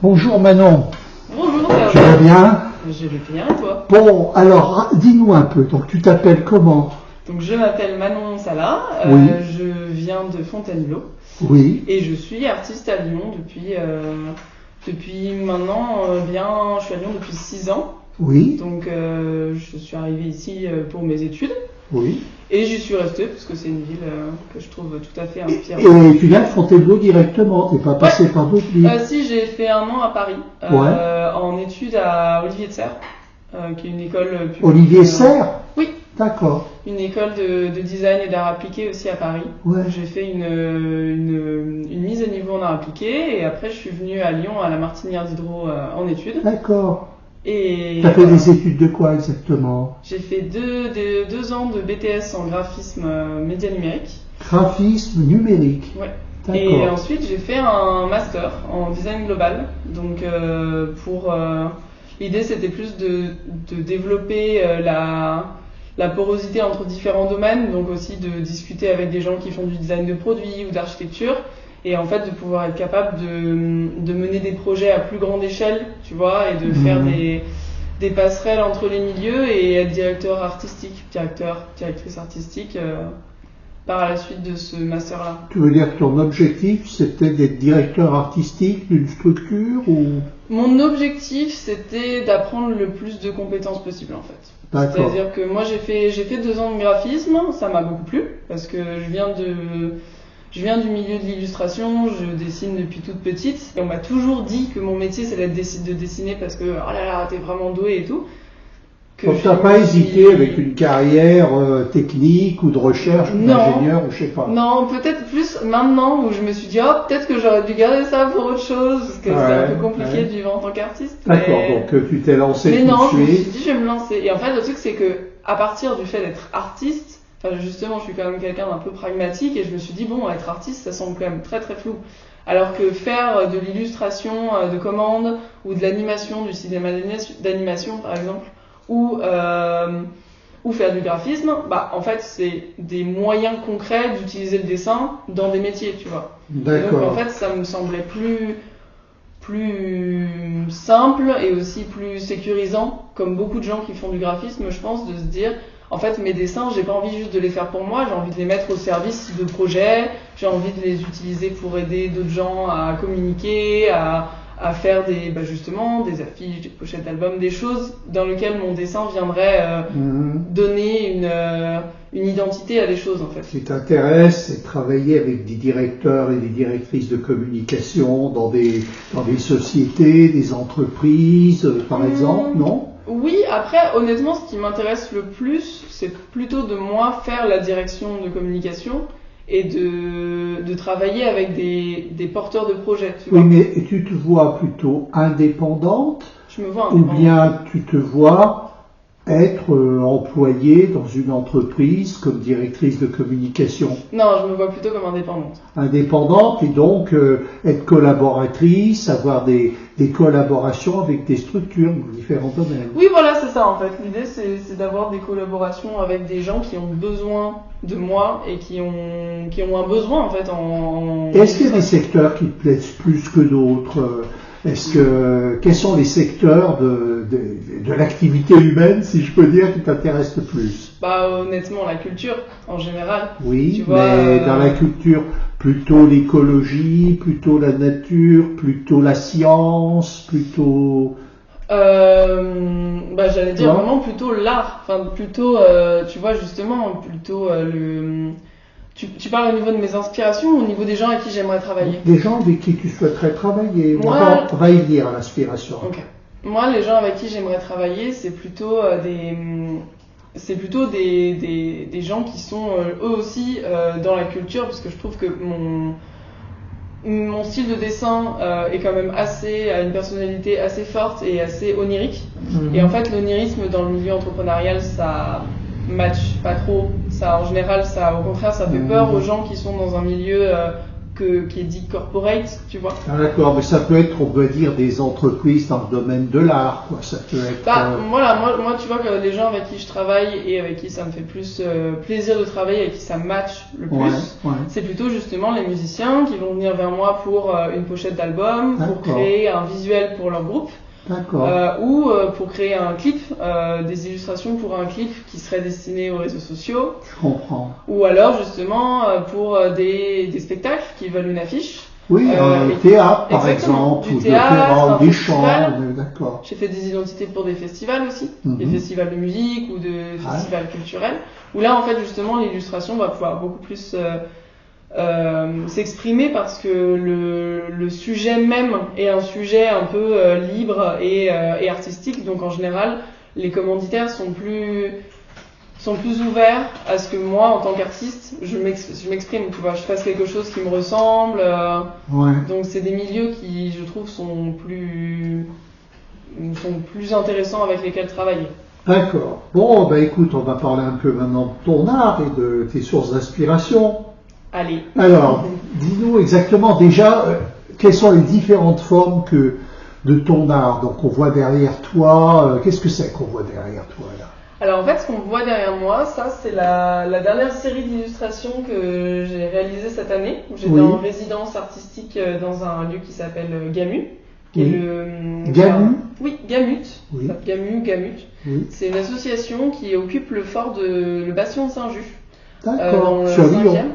Bonjour Manon. Bonjour, Tu vas bien? Je vais bien et toi? Bon, alors dis-nous un peu, donc tu t'appelles comment? Donc je m'appelle Manon Salah, Oui. je viens de Fontainebleau Oui, et je suis artiste à Lyon depuis maintenant je suis à Lyon depuis 6 ans. oui, Donc je suis arrivée ici pour mes études oui. et j'y suis restée parce que c'est une ville que je trouve tout à fait inspirante. Et tu viens de Fontainebleau directement, t'es pas passé par d'autres villes? Si, j'ai fait 1 an à Paris en études à Olivier de Serres, qui est une école publique. Olivier Serres? Oui. D'accord. Une école de design et d'art appliqué aussi à Paris. Ouais. J'ai fait une mise à niveau en art appliqué et après je suis venue à Lyon à la Martinière d'Hydro en études. D'accord. Et T'as fait des études de quoi exactement? j'ai fait 2 ans de BTS en graphisme média numérique. Graphisme numérique. Ouais. D'accord. Et ensuite j'ai fait un master en design global. Donc l'idée c'était plus de développer la porosité entre différents domaines, donc aussi de discuter avec des gens qui font du design de produits ou d'architecture, et en fait de pouvoir être capable de mener des projets à plus grande échelle, tu vois, et de faire des passerelles entre les milieux et être directrice artistique par la suite de ce master-là. Tu veux dire que ton objectif c'était d'être directeur artistique d'une structure ou? Mon objectif c'était d'apprendre le plus de compétences possible en fait. D'accord. C'est-à-dire que moi j'ai fait 2 ans de graphisme, ça m'a beaucoup plu parce que je viens du milieu de l'illustration, je dessine depuis toute petite et on m'a toujours dit que mon métier c'est de dessiner parce que oh là là t'es vraiment doué et tout. Donc t'as pas hésité avec une carrière technique ou de recherche ou d'ingénieur ou je sais pas? Non, peut-être plus maintenant où je me suis dit oh peut-être que j'aurais dû garder ça pour autre chose parce que c'est un peu compliqué de vivre en tant qu'artiste. D'accord, donc tu t'es lancé mais tout non, de je me suite. suis dit je vais me lancer. Et en fait le truc c'est que à partir du fait d'être artiste, enfin justement je suis quand même quelqu'un d'un peu pragmatique et je me suis dit bon être artiste ça semble quand même très très flou. Alors que faire de l'illustration de commande ou de l'animation, du cinéma d'animation par exemple, ou faire du graphisme, bah en fait c'est des moyens concrets d'utiliser le dessin dans des métiers, tu vois. D'accord. Donc en fait ça me semblait plus simple et aussi plus sécurisant, comme beaucoup de gens qui font du graphisme, je pense, de se dire en fait mes dessins, j'ai pas envie juste de les faire pour moi, j'ai envie de les mettre au service de projets, j'ai envie de les utiliser pour aider d'autres gens à communiquer, à faire justement des affiches, des pochettes d'albums, des choses dans lesquelles mon dessin viendrait donner une identité à des choses en fait. Ce qui t'intéresse, c'est de travailler avec des directeurs et des directrices de communication dans des sociétés, des entreprises, par exemple, non? Oui, après honnêtement ce qui m'intéresse le plus, c'est plutôt de moi faire la direction de communication et de travailler avec des porteurs de projets. Tu vois. Oui, mais tu te vois plutôt indépendante? Je me vois ou indépendante. bien tu te vois être employée dans une entreprise comme directrice de communication? Non, je me vois plutôt comme indépendante. Indépendante et donc être collaboratrice, avoir des collaborations avec des structures dans différents domaines. Oui, voilà, c'est ça en fait. L'idée c'est d'avoir des collaborations avec des gens qui ont besoin de moi et qui ont un besoin en fait Est-ce qu'il y a des secteurs qui te plaisent plus que d'autres? Quels sont les secteurs de l'activité humaine, si je peux dire, qui t'intéressent le plus? Bah honnêtement la culture en général. Oui, tu vois, mais dans la culture, plutôt l'écologie, plutôt la nature, plutôt la science, plutôt... j'allais dire vraiment plutôt l'art, enfin plutôt, tu vois justement, plutôt Tu parles au niveau de mes inspirations ou au niveau des gens avec qui j'aimerais travailler? Des gens avec qui tu souhaiterais travailler. On va y venir à l'inspiration. Ok. Moi, les gens avec qui j'aimerais travailler, c'est plutôt des gens qui sont eux aussi dans la culture, parce que je trouve que mon style de dessin est quand même a une personnalité assez forte et assez onirique. Et en fait, l'onirisme dans le milieu entrepreneurial, ça match pas trop. Ça, en général, au contraire, ça fait peur aux gens qui sont dans un milieu qui est dit corporate, tu vois. Ah, d'accord, mais ça peut être, on peut dire, des entreprises dans le domaine de l'art, quoi. Ça peut être. Voilà, moi, tu vois que les gens avec qui je travaille et avec qui ça me fait plus plaisir de travailler, avec qui ça match le plus, c'est plutôt justement les musiciens qui vont venir vers moi pour une pochette d'album, pour créer un visuel pour leur groupe. Ou pour créer un clip, des illustrations pour un clip qui serait destiné aux réseaux sociaux. Je comprends. Ou alors justement pour des spectacles qui veulent une affiche. Oui, théâtre par exemple, ou théâtre, des chants, d'accord. J'ai fait des identités pour des festivals aussi, des festivals de musique ou de festivals culturels, où là en fait justement l'illustration va pouvoir beaucoup plus s'exprimer parce que le sujet même est un sujet un peu libre et artistique, donc en général les commanditaires sont plus ouverts à ce que moi en tant qu'artiste je m'exprime, tu vois, je fasse quelque chose qui me ressemble, donc c'est des milieux qui je trouve sont plus intéressants avec lesquels travailler. D'accord. Bon, bah écoute, on va parler un peu maintenant de ton art et de tes sources d'inspiration. Allez. Alors, dis-nous exactement déjà quelles sont les différentes formes de ton art. Donc on voit derrière toi, qu'est-ce que c'est qu'on voit derrière toi là? Alors en fait, ce qu'on voit derrière moi, ça c'est la dernière série d'illustrations que j'ai réalisée cette année. J'étais en résidence artistique dans un lieu qui s'appelle Gamu. Qui est Gamu? Oui, Gamut. Oui. Gamut. Oui. C'est une association qui occupe le bastion de Saint-Just. D'accord. Sur Lyon.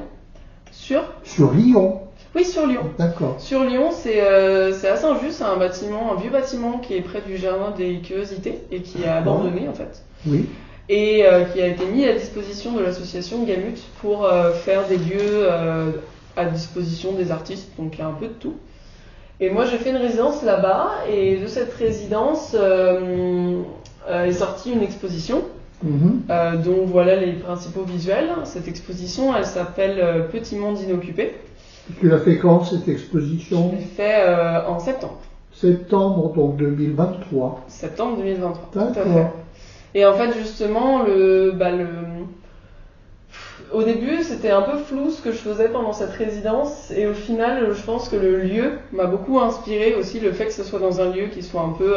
Sur Lyon. Oui, sur Lyon. D'accord. Sur Lyon, c'est à Saint-Just, c'est un vieux bâtiment qui est près du jardin des Curiosités et qui est abandonné en fait. Oui. Et qui a été mis à disposition de l'association Gamut pour faire des lieux à disposition des artistes, donc il y a un peu de tout. Et moi j'ai fait une résidence là-bas et de cette résidence est sortie une exposition. Donc voilà les principaux visuels. Cette exposition, elle s'appelle Petit monde inoccupé. Tu l'as fait quand cette exposition? Je l'ai fait en septembre. Septembre donc 2023. Septembre 2023. D'accord. Tout à fait. Et en fait justement au début c'était un peu flou ce que je faisais pendant cette résidence et au final je pense que le lieu m'a beaucoup inspiré aussi, le fait que ce soit dans un lieu qui soit un peu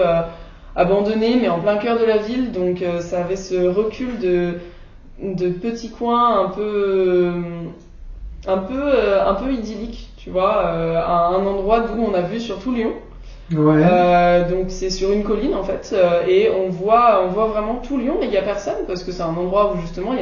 abandonné mais en plein cœur de la ville, donc ça avait ce recul de petits coins un peu idyllique, tu vois, à un endroit d'où on a vu surtout Lyon. Donc c'est sur une colline en fait, et on voit vraiment tout Lyon, mais il n'y a personne parce que c'est un endroit où justement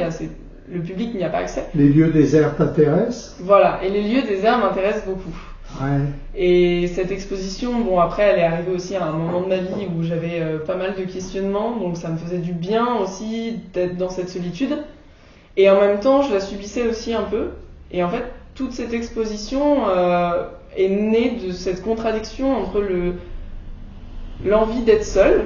le public n'y a pas accès. Les lieux déserts t'intéressent? Voilà, et les lieux déserts m'intéressent beaucoup. Ouais. Et cette exposition, bon après elle est arrivée aussi à un moment de ma vie où j'avais pas mal de questionnements, donc ça me faisait du bien aussi d'être dans cette solitude. Et en même temps je la subissais aussi un peu, et en fait toute cette exposition est née de cette contradiction entre l'envie d'être seul,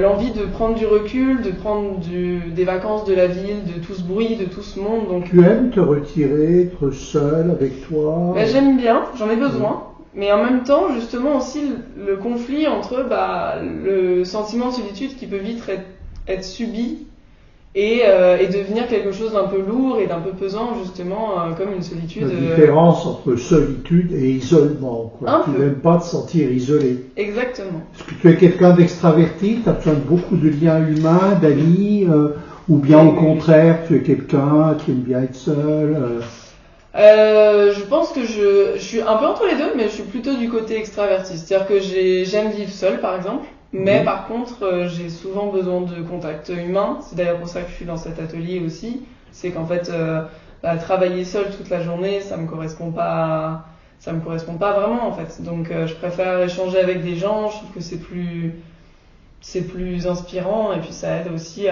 l'envie de prendre du recul, de prendre des vacances de la ville, de tout ce bruit, de tout ce monde. Donc, tu aimes te retirer, être seul avec toi? J'aime bien, j'en ai besoin. Mais en même temps, justement aussi le conflit entre le sentiment de solitude qui peut vite être subi et devenir quelque chose d'un peu lourd et d'un peu pesant, justement, comme une solitude. La différence entre solitude et isolement, quoi. Tu n'aimes pas te sentir isolé. Exactement. Est-ce que tu es quelqu'un d'extraverti, tu as besoin de beaucoup de liens humains, d'amis, ou bien au contraire, tu es quelqu'un qui aime bien être seul Je pense que je suis un peu entre les deux, mais je suis plutôt du côté extraverti. C'est-à-dire que j'aime vivre seul, par exemple. Mais par contre, j'ai souvent besoin de contact humain. C'est d'ailleurs pour ça que je suis dans cet atelier aussi. C'est qu'en fait, travailler seul toute la journée, ça me correspond pas vraiment en fait. Donc, je préfère échanger avec des gens. Je trouve que c'est plus inspirant et puis ça aide aussi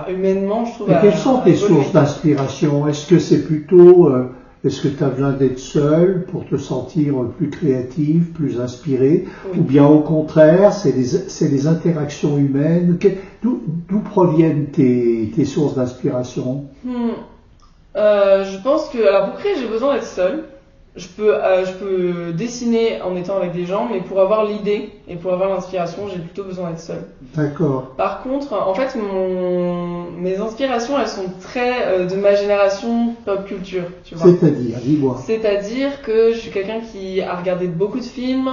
humainement, je trouve. Et quelles sont tes sources d'inspiration? Est-ce que c'est plutôt est-ce que tu as besoin d'être seul pour te sentir plus créative, plus inspirée, ou bien au contraire, c'est les interactions humaines? D'où proviennent tes sources d'inspiration? Je pense que, alors pour créer, j'ai besoin d'être seule. je peux dessiner en étant avec des gens, mais pour avoir l'idée et pour avoir l'inspiration, j'ai plutôt besoin d'être seule. D'accord. Par contre, en fait, mes inspirations, elles sont très de ma génération pop culture, tu vois. C'est-à-dire, dis-moi. C'est-à-dire que je suis quelqu'un qui a regardé beaucoup de films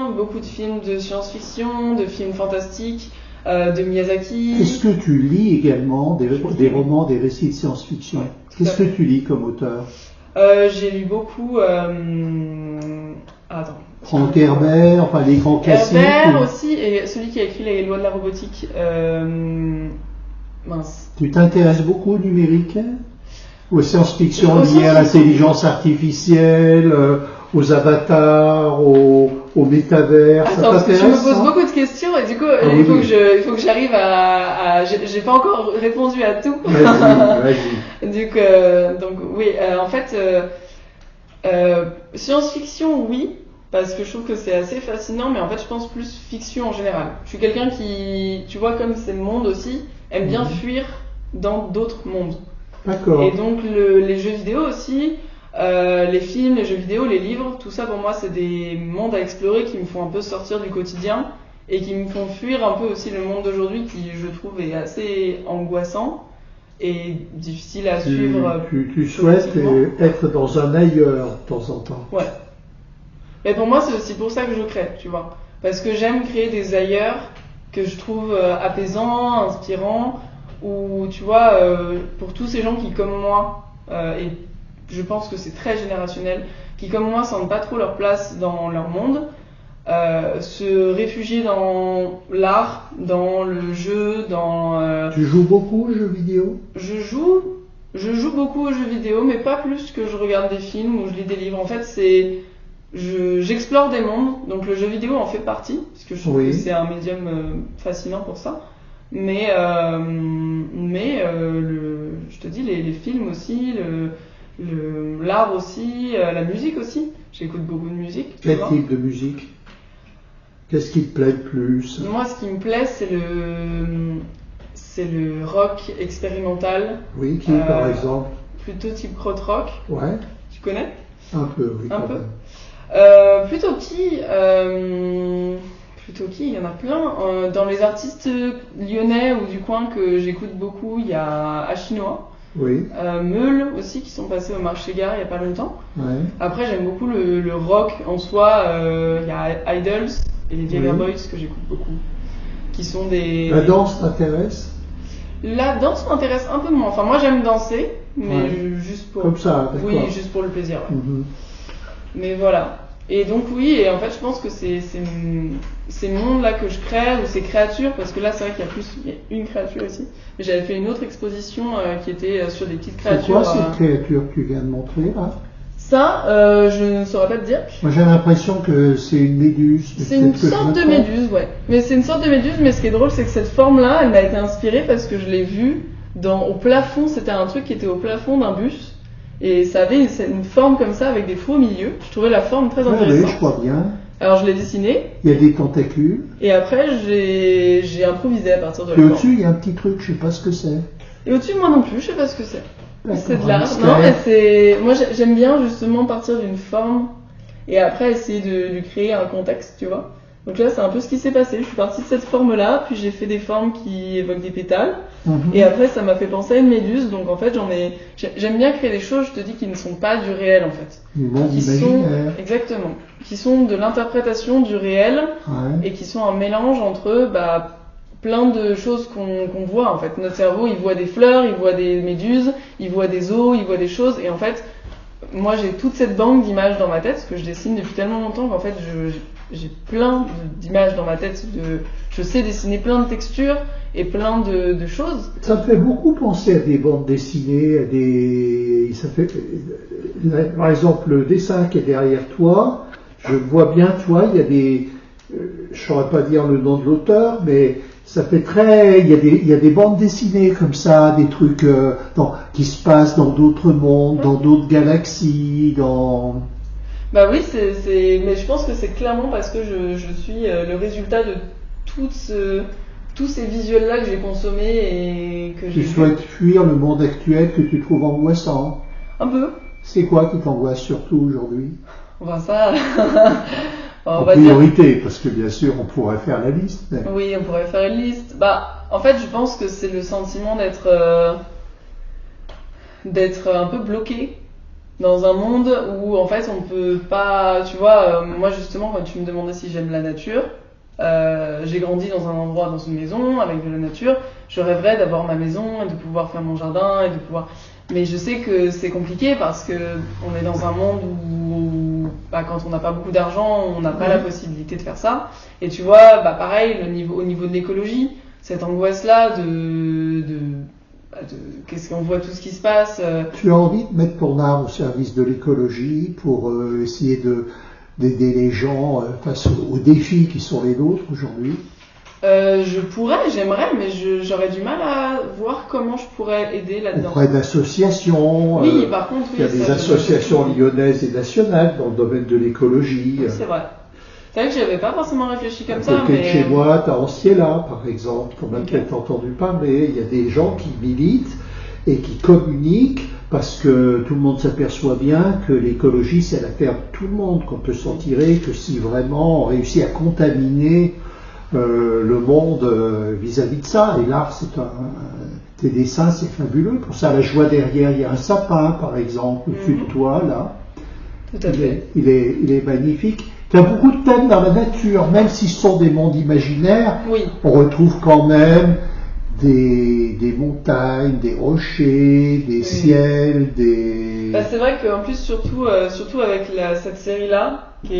de science-fiction, de films fantastiques, de Miyazaki. Est-ce que tu lis également des romans, des récits de science-fiction? Ouais, Qu'est-ce que tu lis comme auteur? J'ai lu beaucoup. Attends. Frank Herbert, enfin les grands classiques. Herbert aussi, et celui qui a écrit Les lois de la robotique. Mince. Tu t'intéresses beaucoup au numérique? Aux science-fiction Aux liées à science-fiction. l'intelligence artificielle, aux avatars, au métavers, ça Attends, parce que t'intéresse? tu me poses hein beaucoup de questions et du coup, Ah, il faut oui. il faut que j'arrive à j'ai pas encore répondu à tout. Vas-y. Donc oui, en fait, science-fiction, oui, parce que je trouve que c'est assez fascinant, mais en fait, je pense plus fiction en général. Je suis quelqu'un qui, tu vois, comme c'est le monde aussi, aime bien fuir dans d'autres mondes. D'accord. Et donc les jeux vidéo aussi, les films, les jeux vidéo, les livres, tout ça pour moi c'est des mondes à explorer qui me font un peu sortir du quotidien et qui me font fuir un peu aussi le monde d'aujourd'hui qui je trouve est assez angoissant et difficile à suivre. Tu souhaites être dans un ailleurs de temps en temps. Ouais. Mais pour moi c'est aussi pour ça que je crée, tu vois. Parce que j'aime créer des ailleurs que je trouve apaisants, inspirants, ou tu vois, pour tous ces gens qui comme moi, et je pense que c'est très générationnel, qui comme moi sentent pas trop leur place dans leur monde, se réfugier dans l'art, dans le jeu, dans... Tu joues beaucoup aux jeux vidéo? Je joue beaucoup aux jeux vidéo, mais pas plus que je regarde des films ou je lis des livres. En fait, j'explore des mondes, donc le jeu vidéo en fait partie, parce que je trouve que c'est un médium fascinant pour ça. Mais je te dis, les films aussi, l'art aussi, la musique aussi. J'écoute beaucoup de musique. Quel type de musique? Qu'est-ce qui te plaît le plus? Moi, ce qui me plaît, c'est le rock expérimental. Oui, qui par exemple? Plutôt type krautrock. Ouais. Tu connais? Un peu, oui. Un peu. Plutôt qui, il y en a plein. Dans les artistes lyonnais ou du coin que j'écoute beaucoup, il y a Ashinoa, oui. Meul aussi, qui sont passés au marché gare il n'y a pas longtemps. Ouais. Après, j'aime beaucoup le rock en soi. Il y a Idols et les Viagra Boys que j'écoute beaucoup. Qui sont des... La danse t'intéresse? La danse m'intéresse un peu moins. Enfin, moi j'aime danser, mais juste pour... Comme ça, d'accord. Oui, juste pour le plaisir. Ouais. Mais voilà. Et donc oui, et en fait je pense que ces mondes-là que je crée, ou ces créatures, parce que là c'est vrai qu'il y a une créature ici, mais j'avais fait une autre exposition qui était sur des petites créatures. C'est quoi cette créature que tu viens de montrer là? Ça, je ne saurais pas te dire. Moi j'ai l'impression que c'est une méduse. C'est une sorte de méduse, ouais. Mais c'est une sorte de méduse, mais ce qui est drôle c'est que cette forme-là, elle m'a été inspirée parce que je l'ai vue au plafond, c'était un truc qui était au plafond d'un bus. Et ça avait une forme comme ça avec des trous au milieu. Je trouvais la forme très intéressante. Oui, je crois bien. Alors je l'ai dessiné. Il y a des tentacules. Et après j'ai improvisé à partir de la Et forme. au-dessus il y a un petit truc, je sais pas ce que c'est. Et au-dessus moi non plus, je sais pas ce que c'est. C'est de l'art. Mystère. Non, mais moi j'aime bien justement partir d'une forme et après essayer de lui créer un contexte, tu vois. Donc là c'est un peu ce qui s'est passé. Je suis partie de cette forme-là, puis j'ai fait des formes qui évoquent des pétales. Et après ça m'a fait penser à une méduse. Donc en fait j'aime bien créer des choses, je te dis, qui ne sont pas du réel en fait. Du monde Qui imaginaire. Exactement. Qui sont de l'interprétation du réel Ouais. et qui sont un mélange entre plein de choses qu'on voit en fait. Notre cerveau il voit des fleurs, il voit des méduses, il voit des os, il voit des choses et en fait moi j'ai toute cette banque d'images dans ma tête parce que je dessine depuis tellement longtemps qu'en fait j'ai plein d'images dans ma tête, je sais dessiner plein de textures et plein de choses. Ça me fait beaucoup penser à des bandes dessinées, par exemple le dessin qui est derrière toi, je vois bien, toi, il y a des, je saurais pas dire le nom de l'auteur, mais ça fait il y a des bandes dessinées comme ça, des trucs qui se passent dans d'autres mondes, dans d'autres galaxies, Bah oui, mais je pense que c'est clairement parce que je suis le résultat de tous ces visuels-là que j'ai consommés et que j'ai... Tu souhaites fuir le monde actuel que tu trouves angoissant. Un peu. C'est quoi qui t'angoisse surtout aujourd'hui? Enfin ça, on En va dire. priorité, parce que bien sûr, on pourrait faire la liste. Mais... Oui, on pourrait faire une liste. Bah, en fait, je pense que c'est le sentiment d'être un peu bloqué dans un monde où en fait on peut pas, tu vois, moi justement quand tu me demandais si j'aime la nature, j'ai grandi dans un endroit, dans une maison avec de la nature, je rêverais d'avoir ma maison et de pouvoir faire mon jardin et de pouvoir, mais je sais que c'est compliqué parce que on est dans un monde où bah, quand on n'a pas beaucoup d'argent on n'a pas la possibilité de faire ça, et tu vois, bah pareil, au niveau de l'écologie, cette angoisse là qu'est-ce qu'on voit, tout ce qui se passe. Tu as envie de mettre ton art au service de l'écologie pour essayer d'aider les gens face aux défis qui sont les nôtres aujourd'hui? J'aimerais, mais j'aurais du mal à voir comment je pourrais aider là-dedans. Auprès d'associations. Oui, par contre, oui. Il y a des associations lyonnaises et nationales dans le domaine de l'écologie. Oui, c'est vrai. C'est vrai que j'y avais pas forcément réfléchi comme ça, Côté mais... de chez moi, tu as Anciela, par exemple, qu'on a peut-être entendu parler. Il y a des gens qui militent et qui communiquent parce que tout le monde s'aperçoit bien que l'écologie, c'est l'affaire de tout le monde, qu'on peut s'en tirer que si vraiment on réussit à contaminer le monde vis-à-vis de ça. Et l'art, tes dessins, c'est fabuleux. Pour ça, la joie derrière, il y a un sapin, par exemple, au-dessus de toi, là. Tout à fait. Il est magnifique. Il y a beaucoup de thèmes dans la nature, même si ce sont des mondes imaginaires, oui. On retrouve quand même des montagnes, des rochers, des ciels, des... Bah, c'est vrai qu'en plus, surtout avec cette série-là, où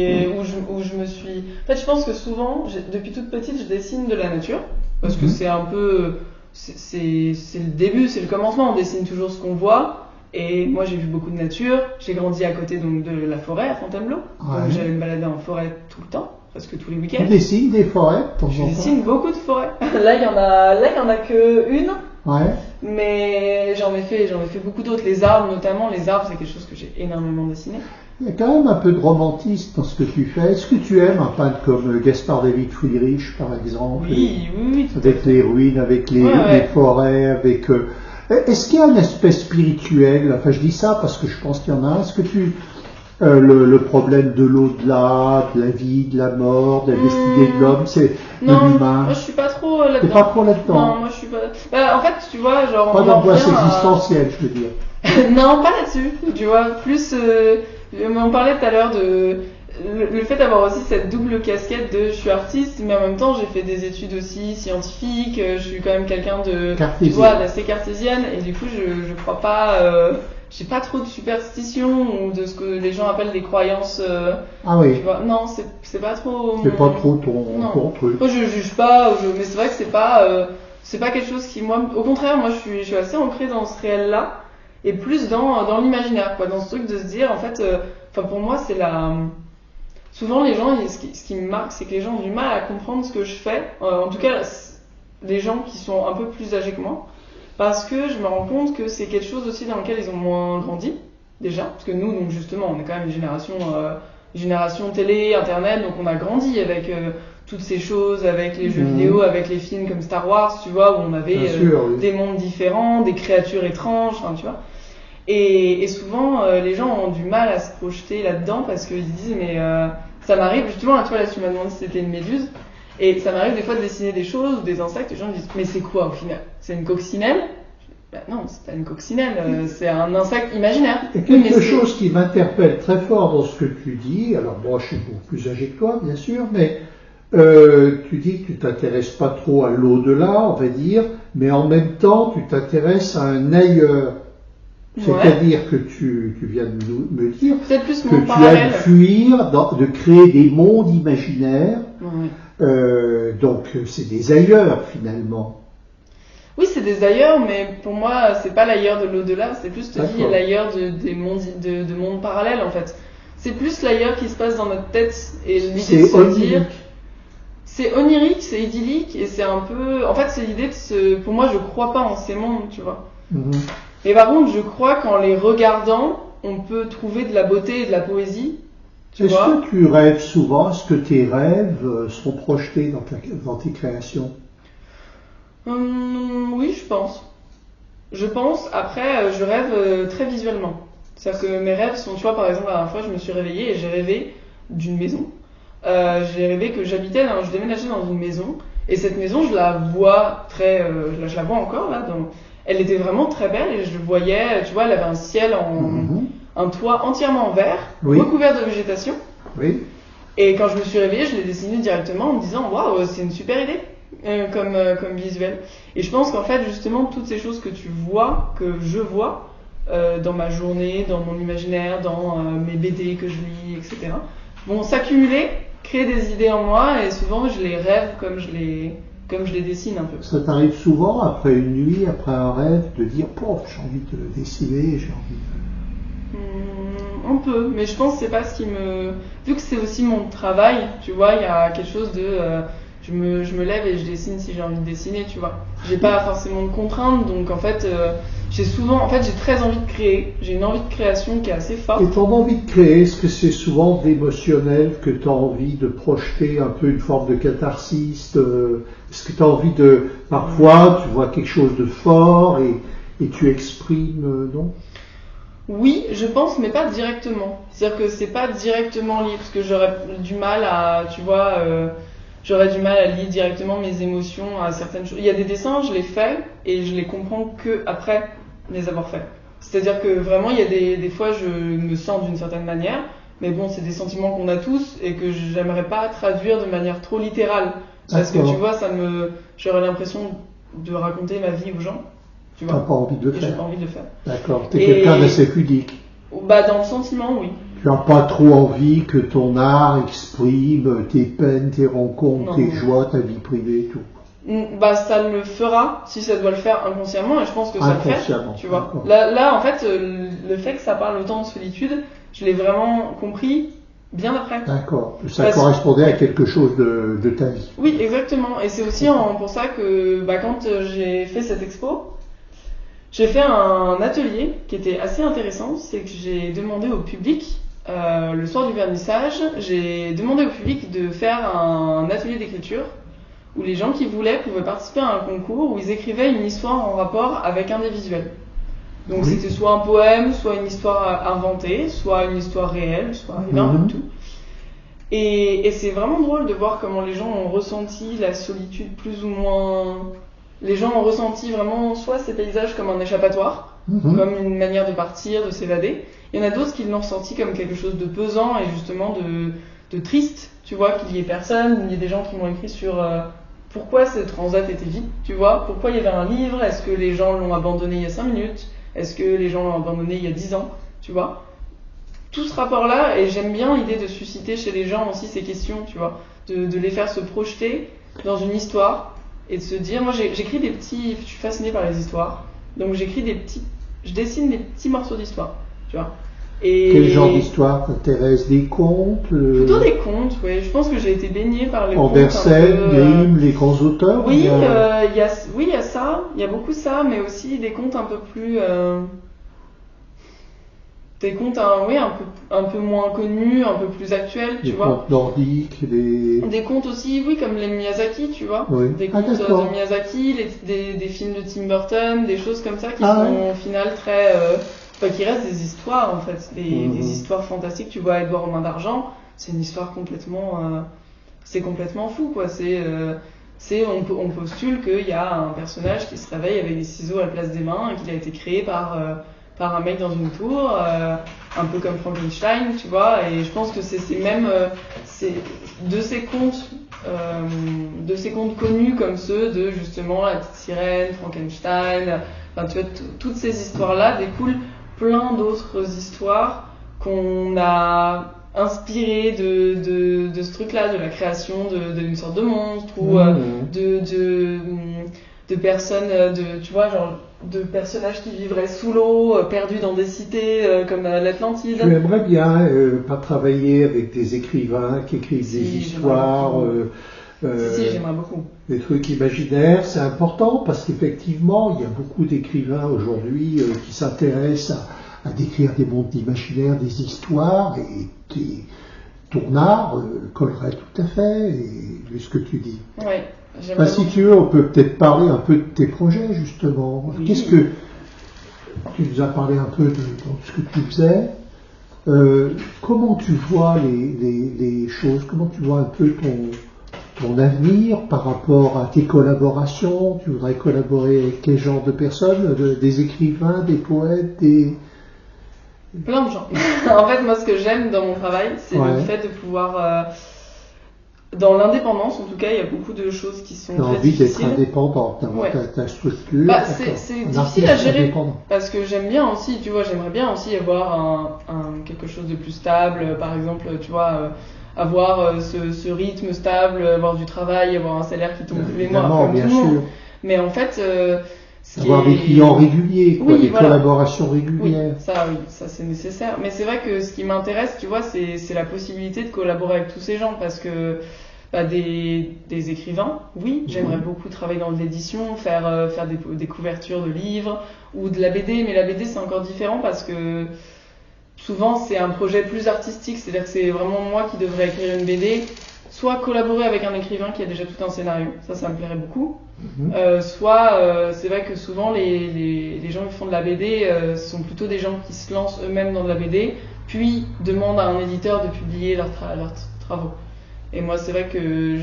je me suis... En fait, je pense que souvent, depuis toute petite, je dessine de la nature, parce que c'est un peu... C'est le début, c'est le commencement, on dessine toujours ce qu'on voit. Et moi, j'ai vu beaucoup de nature. J'ai grandi à côté donc, de la forêt à Fontainebleau. Ouais. Donc j'allais me balader en forêt tout le temps, presque tous les week-ends. Tu dessines des forêts de temps en temps? Je dessine beaucoup de forêts. Là, il y en a que une. Ouais. Mais j'en ai fait beaucoup d'autres. Les arbres, notamment, c'est quelque chose que j'ai énormément dessiné. Il y a quand même un peu de romantisme dans ce que tu fais. Est-ce que tu aimes un peintre comme Gaspard David Friedrich, par exemple? Oui. Avec les ruines, avec les forêts, avec... Est-ce qu'il y a un aspect spirituel? Enfin, je dis ça parce que je pense qu'il y en a un. Est-ce que le problème de l'au-delà, de la vie, de la mort, de la destinée de l'homme, c'est de l'humain? Moi je suis pas trop là-dedans. T'es pas trop là-dedans? Non, moi je suis pas... Bah, en fait, tu vois, genre... Pas d'angoisse existentielle, je veux dire. Non, pas là-dessus, tu vois. Plus... on parlait tout à l'heure de... Le fait d'avoir aussi cette double casquette de je suis artiste, mais en même temps j'ai fait des études aussi scientifiques, je suis quand même quelqu'un tu vois, d'assez cartésienne, et du coup je crois pas, j'ai pas trop de superstitions ou de ce que les gens appellent des croyances. Ah oui. Tu vois, non, c'est pas trop. C'est pas trop ton truc. Moi je juge pas, mais c'est vrai que c'est pas quelque chose qui, moi, au contraire, moi je suis assez ancrée dans ce réel-là, et plus dans l'imaginaire, quoi, dans ce truc de se dire, en fait, pour moi c'est souvent, les gens, ce qui me marque, c'est que les gens ont du mal à comprendre ce que je fais. En tout cas, les gens qui sont un peu plus âgés que moi. Parce que je me rends compte que c'est quelque chose aussi dans lequel ils ont moins grandi, déjà. Parce que nous, donc justement, on est quand même une génération télé, internet, donc on a grandi avec toutes ces choses, avec les jeux vidéo, avec les films comme Star Wars, tu vois, où on avait des mondes différents, des créatures étranges, enfin, tu vois. Et souvent, les gens ont du mal à se projeter là-dedans parce qu'ils se disent, mais ça m'arrive, justement, toi là tu m'as demandé si c'était une méduse, et ça m'arrive des fois de dessiner des choses ou des insectes, et les gens me disent, mais c'est quoi au final? C'est une coccinelle? Ben non, c'est pas une coccinelle, c'est un insecte imaginaire. Il y a quelque chose qui m'interpelle très fort dans ce que tu dis, alors moi je suis beaucoup plus âgé que toi, bien sûr, mais tu dis que tu t'intéresses pas trop à l'au-delà, on va dire, mais en même temps tu t'intéresses à un ailleurs. C'est-à-dire que tu viens de me dire plus que tu aimes fuir, de créer des mondes imaginaires. Donc c'est des ailleurs finalement. Oui, c'est des ailleurs, mais pour moi c'est pas l'ailleurs de l'au-delà, c'est plus l'ailleurs de mondes parallèles en fait. C'est plus l'ailleurs qui se passe dans notre tête, et l'idée de se dire... C'est onirique, c'est idyllique, et c'est un peu... En fait, c'est l'idée de Pour moi, je crois pas en ces mondes, tu vois. Et par contre, je crois qu'en les regardant, on peut trouver de la beauté et de la poésie. Est-ce que tu rêves souvent? Est-ce que tes rêves sont projetés dans tes créations? Oui, je pense. Après, je rêve très visuellement. C'est-à-dire que mes rêves sont, tu vois, par exemple, la dernière fois, je me suis réveillée et j'ai rêvé d'une maison. J'ai rêvé que je déménageais dans une maison, et cette maison, je la vois je la vois encore là. Elle était vraiment très belle et je voyais, tu vois, elle avait un ciel un toit entièrement en verre, recouvert de végétation. Oui. Et quand je me suis réveillée, je l'ai dessiné directement en me disant, waouh, c'est une super idée comme visuel. Et je pense qu'en fait, justement, toutes ces choses que tu vois, que je vois dans ma journée, dans mon imaginaire, dans mes BD que je lis, etc., vont s'accumuler, créer des idées en moi, et souvent je les rêve comme je les dessine un peu. Ça t'arrive souvent, après une nuit, après un rêve, de dire « Pof, j'ai envie de dessiner, j'ai envie de... » Un peu, mais je pense que c'est pas ce qui me... Vu que c'est aussi mon travail, tu vois, il y a quelque chose de... je me lève et je dessine si j'ai envie de dessiner, tu vois. J'ai pas forcément de contraintes, donc en fait, j'ai très envie de créer. J'ai une envie de création qui est assez forte. Et ton envie de créer, est-ce que c'est souvent de l'émotionnel, que tu as envie de projeter un peu une forme de catharsis est-ce que tu as envie de... Parfois, tu vois quelque chose de fort et tu exprimes, non? Oui, je pense, mais pas directement. C'est-à-dire que c'est pas directement lié, parce que j'aurais du mal à, tu vois, j'aurais du mal à lier directement mes émotions à certaines choses. Il y a des dessins, je les fais, et je les comprends que après les avoir faits. C'est-à-dire que vraiment, il y a des fois, je me sens d'une certaine manière, mais bon, c'est des sentiments qu'on a tous, et que j'aimerais pas traduire de manière trop littérale. Parce que tu vois, j'aurais l'impression de raconter ma vie aux gens. Tu vois. T'as pas envie de le faire. J'ai pas envie de le faire. D'accord. T'es quelqu'un d'assez pudique. Bah, dans le sentiment, oui. Tu n'as pas trop envie que ton art exprime tes peines, tes rencontres, tes joies, ta vie privée, tout. Bah, ça le fera si ça doit le faire inconsciemment, et je pense que ça le fait. Tu vois. Là, en fait, le fait que ça parle autant de solitude, je l'ai vraiment compris bien après. D'accord. Ça correspondait à quelque chose de ta vie. Oui, exactement. Et c'est aussi pour ça que quand j'ai fait cette expo, j'ai fait un atelier qui était assez intéressant. C'est que j'ai demandé au public, le soir du vernissage, j'ai demandé au public de faire un atelier d'écriture où les gens qui voulaient pouvaient participer à un concours où ils écrivaient une histoire en rapport avec un des visuels. Donc c'était soit un poème, soit une histoire inventée, soit une histoire réelle, soit un peu de tout. Et c'est vraiment drôle de voir comment les gens ont ressenti la solitude plus ou moins... Les gens ont ressenti vraiment soit ces paysages comme un échappatoire, comme une manière de partir, de s'évader. Il y en a d'autres qui l'ont ressenti comme quelque chose de pesant et justement de triste, tu vois, qu'il y ait personne. Il y a des gens qui m'ont écrit sur pourquoi ce transat était vide, tu vois, pourquoi il y avait un livre, est-ce que les gens l'ont abandonné il y a 5 minutes, est-ce que les gens l'ont abandonné il y a 10 ans, tu vois. Tout ce rapport-là, et j'aime bien l'idée de susciter chez les gens aussi ces questions, tu vois, de les faire se projeter dans une histoire et de se dire, moi j'écris des petits, je suis fascinée par les histoires, donc je dessine des petits morceaux d'histoire, tu vois. Et quel genre d'histoire t'intéresse? Des contes Plutôt des contes, oui. Je pense que j'ai été baignée par les Andersen, Grimm, les grands auteurs. Oui, il y a ça, il y a beaucoup ça, mais aussi des contes un peu plus... Des contes un peu moins connus, un peu plus actuels, tu vois. Des contes nordiques, des contes aussi, oui, comme les Miyazaki, tu vois. Oui. Des contes de Miyazaki, des films de Tim Burton, des choses comme ça qui sont au final très... qui restent des histoires en fait, des histoires fantastiques. Tu vois Edouard aux mains d'argent, c'est une histoire complètement... c'est complètement fou, quoi. On postule qu'il y a un personnage qui se réveille avec des ciseaux à la place des mains et qu'il a été créé par un mec dans une tour, un peu comme Frankenstein, tu vois. Et je pense que c'est de ces contes connus comme ceux de justement la petite sirène, Frankenstein, enfin tu vois, toutes ces histoires-là découlent plein d'autres histoires qu'on a inspirées de ce truc-là, de la création d'une sorte de monstre ou de personnes, tu vois, genre de personnages qui vivraient sous l'eau, perdus dans des cités comme l'Atlantide. Tu aimerais bien pas travailler avec des écrivains qui écrivent des histoires, si, j'aimerais beaucoup. Des trucs imaginaires, c'est important parce qu'effectivement, il y a beaucoup d'écrivains aujourd'hui qui s'intéressent à décrire des mondes imaginaires, des histoires, et ton art collerait tout à fait, et ce que tu dis. Oui. Si tu veux, on peut peut-être parler un peu de tes projets, justement. Oui. tu nous as parlé un peu de ce que tu faisais. Comment tu vois les choses, comment tu vois un peu ton avenir par rapport à tes collaborations? Tu voudrais collaborer avec quel genre de personnes? Des écrivains, des poètes, des... Plein de gens. En fait, moi, ce que j'aime dans mon travail, c'est le fait de pouvoir... dans l'indépendance, en tout cas, il y a beaucoup de choses qui sont très difficiles. T'as envie d'être indépendante, d'avoir ta structure. C'est difficile à gérer, parce que j'aime bien aussi, tu vois, j'aimerais bien aussi avoir quelque chose de plus stable, par exemple, tu vois, avoir ce rythme stable, avoir du travail, avoir un salaire qui tombe tous les mois, comme bien tout le monde. sûr. Mais en fait... avoir des clients réguliers, quoi, des collaborations régulières. Oui, ça c'est nécessaire. Mais c'est vrai que ce qui m'intéresse, tu vois, c'est la possibilité de collaborer avec tous ces gens, parce que des écrivains, oui, j'aimerais beaucoup travailler dans l'édition, faire des couvertures de livres ou de la BD, mais la BD c'est encore différent parce que souvent c'est un projet plus artistique, c'est-à-dire que c'est vraiment moi qui devrais écrire une BD, soit collaborer avec un écrivain qui a déjà tout un scénario, ça me plairait beaucoup, soit c'est vrai que souvent les gens qui font de la BD sont plutôt des gens qui se lancent eux-mêmes dans de la BD, puis demandent à un éditeur de publier leurs travaux. Et moi, c'est vrai que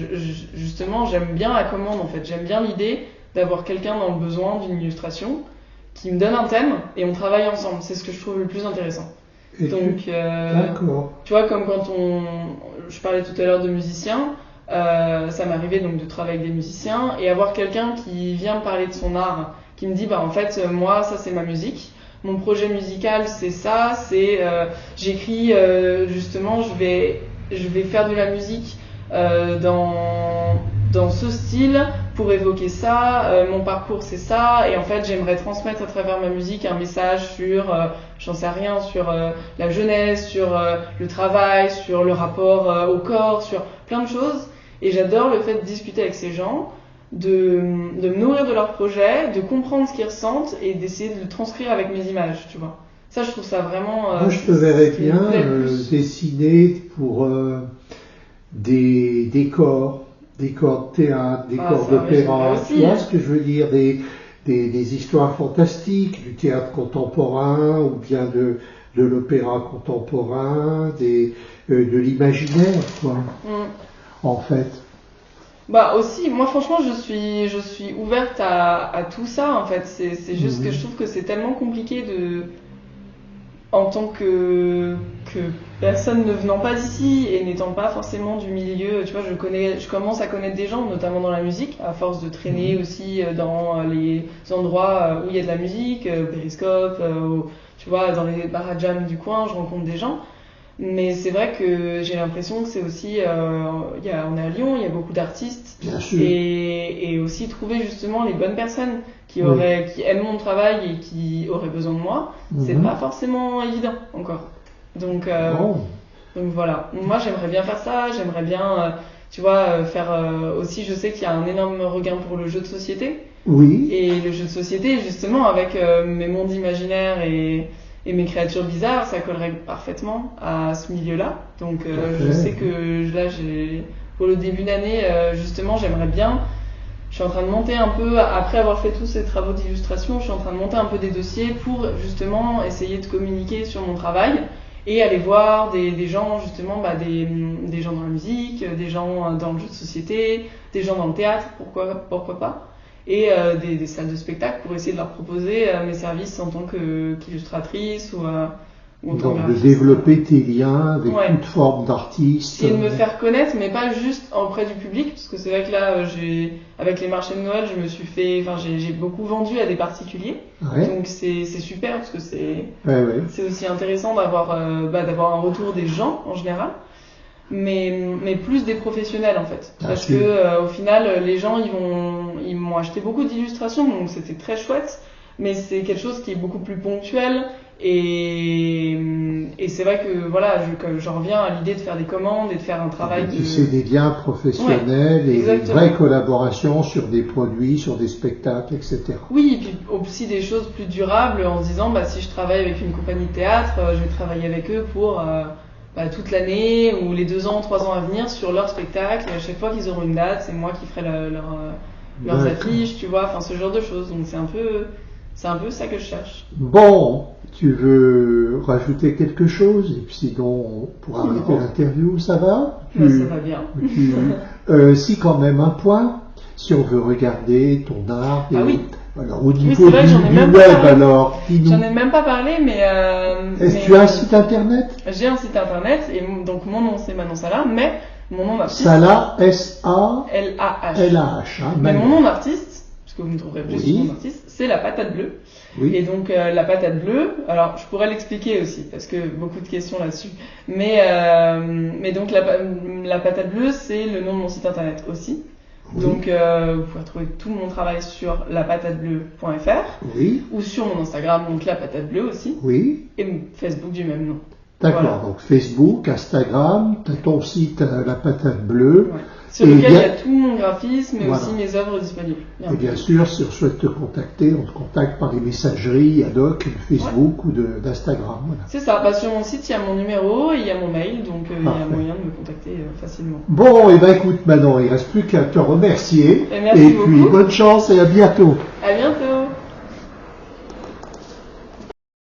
justement, j'aime bien la commande en fait. J'aime bien l'idée d'avoir quelqu'un dans le besoin d'une illustration qui me donne un thème et on travaille ensemble. C'est ce que je trouve le plus intéressant. Et donc, tu vois, comme quand je parlais tout à l'heure de musiciens, ça m'arrivait donc de travailler avec des musiciens et avoir quelqu'un qui vient me parler de son art, qui me dit, bah en fait, moi, ça c'est ma musique. Mon projet musical, c'est ça. J'écris justement, je vais faire de la musique dans ce style pour évoquer ça, mon parcours c'est ça, et en fait j'aimerais transmettre à travers ma musique un message sur, j'en sais rien, sur la jeunesse, sur le travail, sur le rapport au corps, sur plein de choses, et j'adore le fait de discuter avec ces gens, de me nourrir de leurs projets, de comprendre ce qu'ils ressentent et d'essayer de le transcrire avec mes images, tu vois. Ça, je trouve ça vraiment... Moi, je te verrais bien dessiner pour des décors de théâtre, décors d'opéra. Tu vois ce que je veux dire, des histoires fantastiques, du théâtre contemporain ou bien de l'opéra contemporain, de l'imaginaire, quoi. En fait. Bah aussi, moi franchement, je suis ouverte à tout ça, en fait. C'est juste que je trouve que c'est tellement compliqué en tant que personne ne venant pas d'ici et n'étant pas forcément du milieu, tu vois, je commence à connaître des gens, notamment dans la musique, à force de traîner aussi dans les endroits où il y a de la musique, Périscope, tu vois, dans les bars à jam du coin, je rencontre des gens. Mais c'est vrai que j'ai l'impression que c'est aussi, on est à Lyon, il y a beaucoup d'artistes, et aussi trouver justement les bonnes personnes qui aiment mon travail et qui auraient besoin de moi, c'est pas forcément évident encore. Donc voilà, moi j'aimerais bien faire ça, j'aimerais bien, tu vois, faire aussi, je sais qu'il y a un énorme regain pour le jeu de société. Oui. Et le jeu de société, justement, avec mes mondes imaginaires et mes créatures bizarres, ça collerait parfaitement à ce milieu-là. Donc je sais que là, pour le début d'année, justement, j'aimerais bien... Je suis en train de monter un peu, après avoir fait tous ces travaux d'illustration, je suis en train de monter un peu des dossiers pour justement essayer de communiquer sur mon travail et aller voir des gens, justement, des gens dans la musique, des gens dans le jeu de société, des gens dans le théâtre, pourquoi pas, et des salles de spectacle pour essayer de leur proposer mes services en tant qu'illustratrice ou en tant de développer tes liens avec toute forme d'artiste. Et de me faire connaître, mais pas juste auprès du public, parce que c'est vrai que là, avec les marchés de Noël, j'ai beaucoup vendu à des particuliers. Ouais. Donc c'est super, parce que c'est aussi intéressant d'avoir un retour des gens en général. Mais plus des professionnels en fait, parce que au final les gens ils m'ont acheté beaucoup d'illustrations, donc c'était très chouette, mais c'est quelque chose qui est beaucoup plus ponctuel et c'est vrai que voilà, j'en reviens à l'idée de faire des commandes et de faire un travail c'est des liens professionnels et une vraie collaboration sur des produits, sur des spectacles, etc. Oui, et puis aussi des choses plus durables en se disant si je travaille avec une compagnie de théâtre, je vais travailler avec eux pour toute l'année ou les 2 ans, 3 ans à venir sur leur spectacle, et à chaque fois qu'ils auront une date, c'est moi qui ferai leurs affiches, tu vois, enfin ce genre de choses. Donc c'est un peu C'est un peu ça que je cherche. Bon, tu veux rajouter quelque chose? Et puis sinon, on pourra arrêter l'interview, ça va? Ça va bien. Si quand même un point, si on veut regarder ton art. Ah oui. Alors au niveau vrai, du web, alors, dis-nous. J'en ai même pas parlé, mais... Est-ce que tu as un site internet? J'ai un site internet, et donc mon nom c'est Manon Salah, mais mon nom d'artiste... Salah, S-A... L-A-H. L-A-H, hein, mais mon nom d'artiste, parce que vous me trouverez plus sur mon d'artiste, c'est La Patate Bleue. Oui. Et donc La Patate Bleue, alors je pourrais l'expliquer aussi, parce que beaucoup de questions là-dessus. Mais donc la Patate Bleue, c'est le nom de mon site internet aussi. Oui. Donc vous pouvez trouver tout mon travail sur lapatatebleu.fr Oui. ou sur mon Instagram, donc La Patate Bleue aussi, Oui. et mon Facebook du même nom. D'accord, Voilà. donc Facebook, Instagram, tu as ton site La Patate Bleue. Ouais. Sur lequel il y a tout mon graphisme et aussi mes œuvres disponibles. Et bien sûr, si on souhaite te contacter, on te contacte par les messageries ad hoc, Facebook ou d'Instagram. Voilà. C'est ça, sur mon site il y a mon numéro et il y a mon mail, donc il y a moyen de me contacter facilement. Bon, et ben écoute Manon, il ne reste plus qu'à te remercier. Et merci beaucoup. Puis bonne chance et à bientôt.